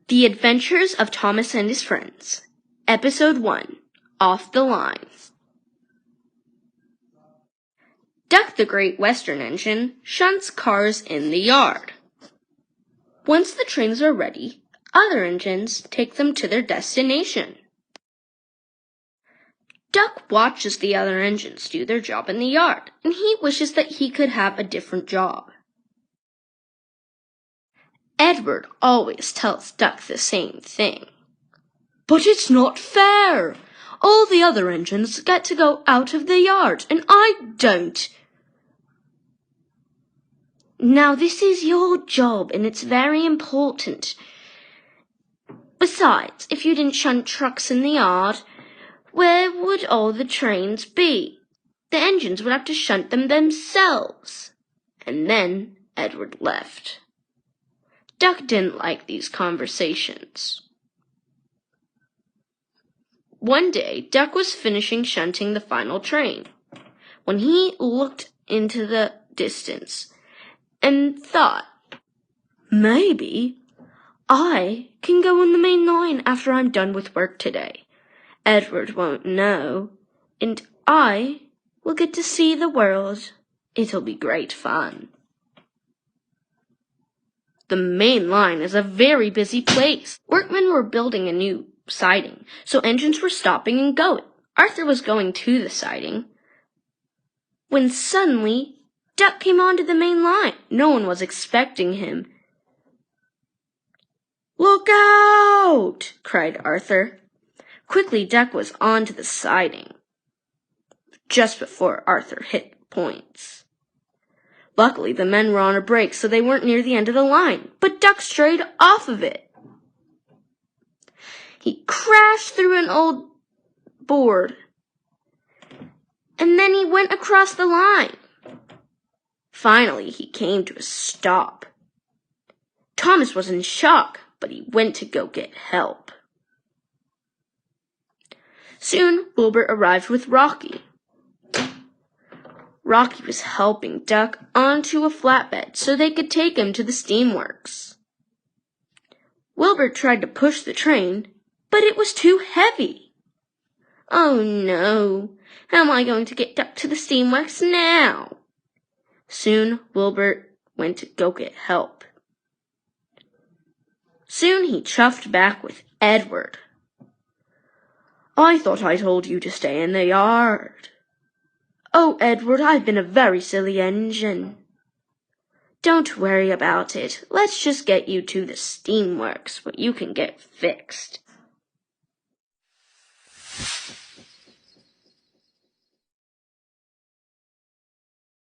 The Adventures of Thomas and His Friends, Episode 1, Off the Line. Duck the Great Western Engine shunts cars in the yard. Once the trains are ready, other engines take them to their destination. Duck watches the other engines do their job in the yard, and he wishes that he could have a different job. Edward always tells Duck the same thing. "But it's not fair! All the other engines get to go out of the yard, and I don't." "Now this is your job, and it's very important. Besides, if you didn't shunt trucks in the yard, where would all the trains be? The engines would have to shunt them themselves." And then Edward left. Duck didn't like these conversations. One day, Duck was finishing shunting the final train when he looked into the distance and thought, "Maybe I can go on the main line after I'm done with work today. Edward won't know, and I will get to see the world. It'll be great fun." The main line is a very busy place. Workmen were building a new siding, so engines were stopping and going. Arthur was going to the siding when suddenly Duck came onto the main line. No one was expecting him. "Look out!" cried Arthur. Quickly, Duck was onto the siding just before Arthur hit the points. Luckily, the men were on a break, so they weren't near the end of the line, but Duck strayed off of it. He crashed through an old board, and then he went across the line. Finally, he came to a stop. Thomas was in shock, but he went to go get help. Soon, Wilbur arrived with Rocky. Rocky was helping Duck onto a flatbed so they could take him to the steamworks. Wilbur tried to push the train, but it was too heavy. "Oh no, how am I going to get Duck to the steamworks now?" Soon, Wilbur went to go get help. Soon he chuffed back with Edward. "I thought I told you to stay in the yard." "Oh, Edward, I've been a very silly engine." "Don't worry about it. Let's just get you to the steamworks where you can get fixed."